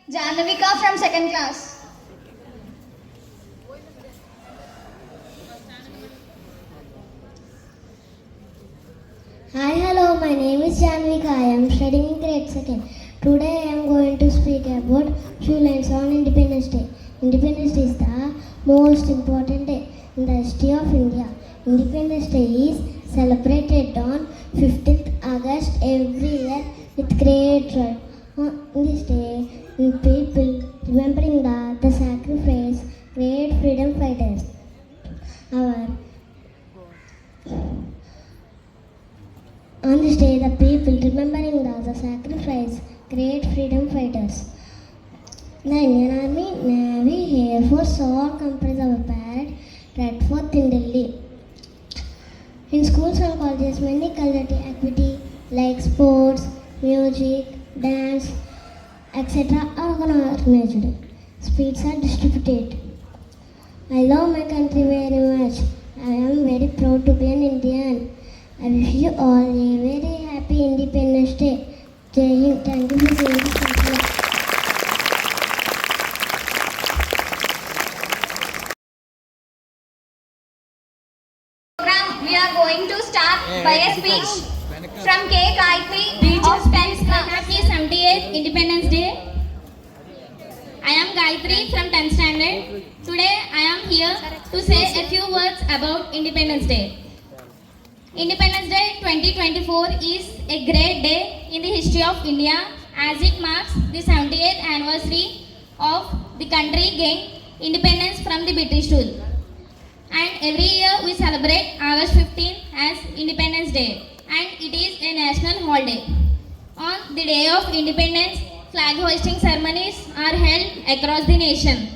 Janavika from second class. Hi, hello, my name is Janvika. I am studying in grade 2nd. Today I am going to speak about few lines on Independence Day. Independence Day is the most important day in the history of India. Independence Day is celebrated on 15th August every year with great joy. On this day, people remembering the sacrifice, great freedom fighters. Our On this day, the people remembering the sacrifice, great freedom fighters. The Indian Army, Navy, Air Force all comprise of a parade at Fort in Delhi. In schools and colleges, many cultural activities like sports, music, dance, etc. are organized. Speeches are distributed. I love my country very much. I am very proud to be an Indian. I wish you all a very happy Independence Day. Jai Hind. Thank you for being here. Program we are going to start by a speech from K. Gayatri of 10th class. Happy 78th Independence Day. I am Gayatri from 10th standard. Today I am here to say a few words about Independence Day. Independence Day 2024 is a great day in the history of India as it marks the 78th anniversary of the country gained independence from the British rule. And every year we celebrate August 15 as Independence Day, and it is a national holiday. On the day of independence, flag hoisting ceremonies are held across the nation.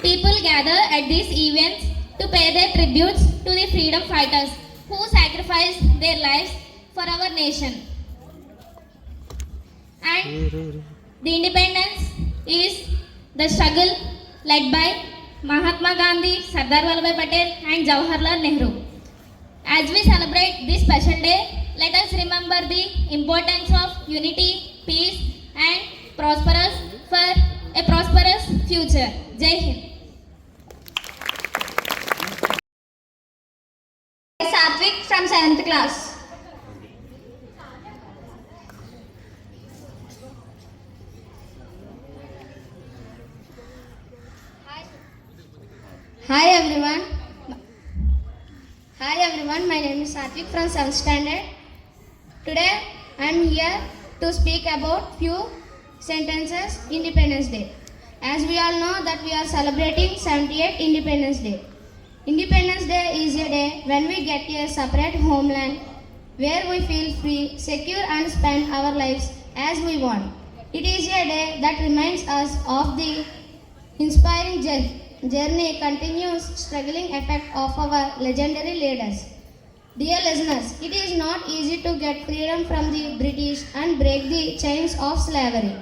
People gather at these events to pay their tributes to the freedom fighters who sacrificed their lives for our nation. And the independence is the struggle led by Mahatma Gandhi, Sardar Vallabhbhai Patel and Jawaharlal Nehru. As we celebrate this special day, let us remember the importance of unity, peace and prosperous for a prosperous future. Jai Hind. Satvik from 7th class. Hi everyone. My name is Satvik from 7th standard. Today I am here to speak about few sentences Independence Day. As we all know that we are celebrating 78th Independence Day. Independence Day is a day when we get a separate homeland where we feel free, secure and spend our lives as we want. It is a day that reminds us of the inspiring journey, continuous struggling effect of our legendary leaders. Dear listeners, it is not easy to get freedom from the British and break the chains of slavery.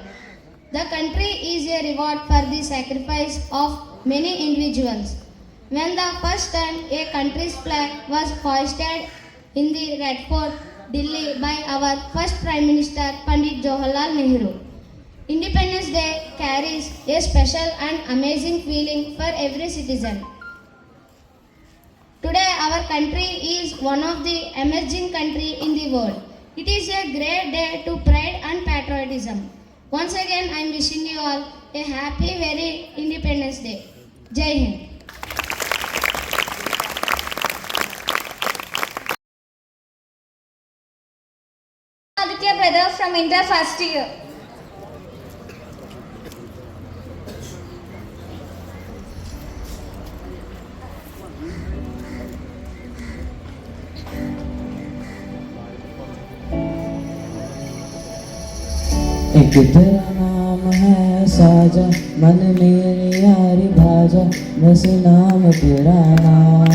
The country is a reward for the sacrifice of many individuals. When the first time a country's flag was hoisted in the Red Fort, Delhi by our first Prime Minister Pandit Jawaharlal Nehru. Independence Day carries a special and amazing feeling for every citizen. Today our country is one of the emerging countries in the world. It is a great day to pride and patriotism. Once again I am wishing you all a happy very Independence Day. Jai Hind. Aditya brother from Inter first year. एक तेरा नाम है साजा, मन मेरे यारी भाजा, बस नाम तेरा नाम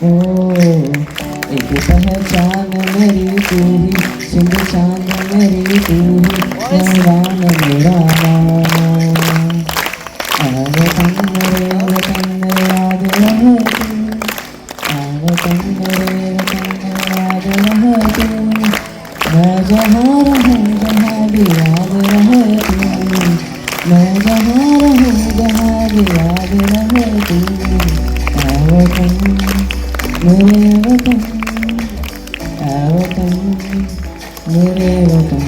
ओ। एक पहचान मेरी तू ही, सिंध चांद मेरी तू ही, मेहरान मेरा नाम। वतन मेरे याद रहे तू, वतन मेरे याद रहे तू, मैं जहाँ रहूँ जहाँ भी याद रहे तू, मैं मैं जहाँ रहूँ जहाँ भी याद रहे तू, ऐ वतन मेरे वतन, ऐ वतन मेरे वतन।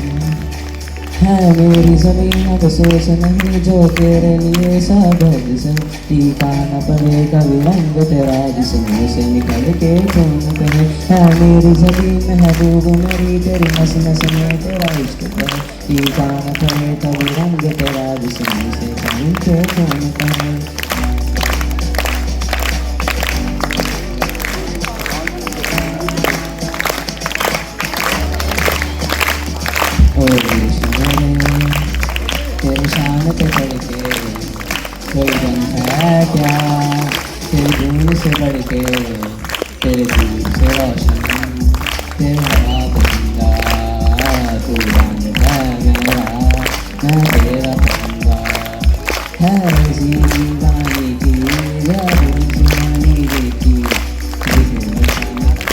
है मेरी ज़मीन अब सोच नहीं जो तेरे लिए सबब से, टीका न पड़े कभी रंग तेरा जिसमें से निकल के कौन करे। है मेरी ज़मीन महबूब मेरी तेरी नस नस में तेरा इश्क है, टीका न पड़े कभी रंग तेरा जिसमें से कहीं के कौन करे। तेरी शान पे चढ़ के कोई गम है क्या, तेरी धूल से बढ़ के तेरे दिल से रोशन, तेरा बंदा तू बन है मेरा, मैं तेरा बंदा। है रजी दीवानी की जरूर दीवानी देखी,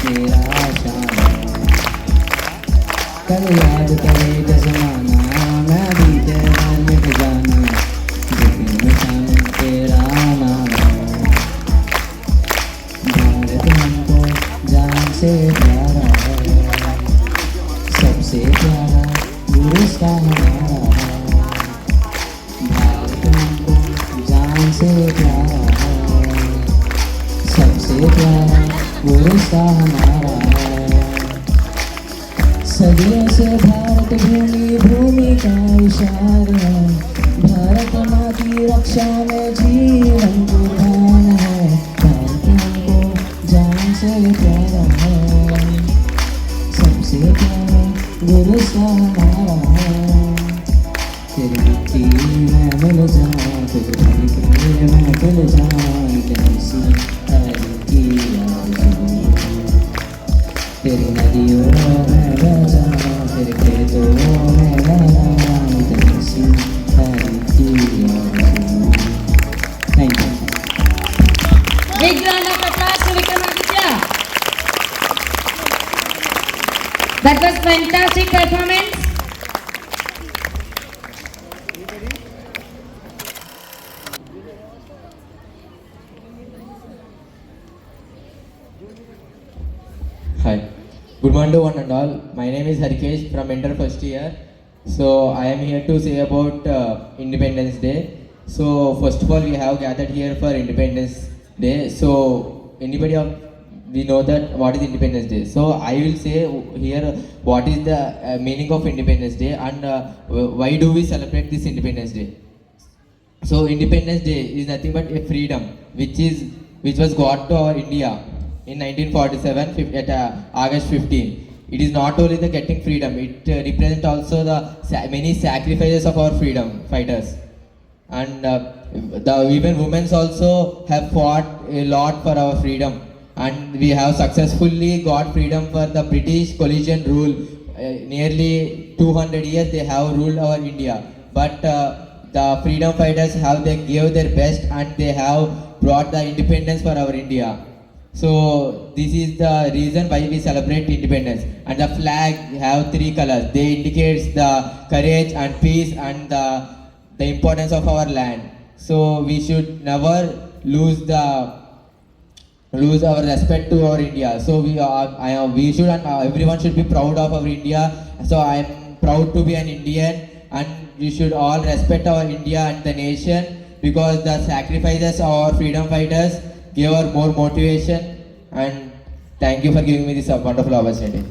तेरा शान कल याद करे जज़माना, मैं भी तेरा मिट जाना, लेकिन निशान तेरा नाम। भारत हमको जान से प्यारा है, सबसे प्यारा गुरुस्ता हमारा है। भारत हमको जान से प्यारा है, सबसे प्यारा गुरुस्ता हमारा है। सदियों से भारत भूमि भूमि का इशारा है, भारत माँ की रक्षा में जीवन कुर्बान है। भारत हमको जान से प्यारा है, सबसे प्यारा गुरुस्ता हमारा है। तेरी मिट्टी में मिल जाऊँ, तेरे धरती में मिल जाऊँ, कैसी है की आरज़ू। तेरी नदियों में बह जाऊँ, तेरे खेतों में लहराऊँ, कैसी है की आरज़ू। Thank you. Big round of applause to Vikramaditya. That was fantastic performance. Hi, good morning to one and all. My name is Harikesh from Inter first year. So I am here to say about Independence Day. So first of all, we have gathered here for Independence Day. So anybody of we know that what is Independence Day. So I will say here what is the meaning of Independence Day and why do we celebrate this Independence Day. So Independence Day is nothing but a freedom which was got to our India in 1947 at August 15. It is not only the getting freedom, it represents also the many sacrifices of our freedom fighters. And even women also have fought a lot for our freedom. And we have successfully got freedom for the British colonial rule. Nearly 200 years they have ruled our India. But the freedom fighters they gave their best and they have brought the independence for our India. So this is the reason why we celebrate independence. And the flag have 3 colors. They indicates the courage and peace and the importance of our land. So we should never lose our respect to our India. So we should and everyone should be proud of our India. So I am proud to be an Indian, and we should all respect our India and the nation, because the sacrifices of our freedom fighters gave us more motivation. And thank you for giving me this wonderful opportunity.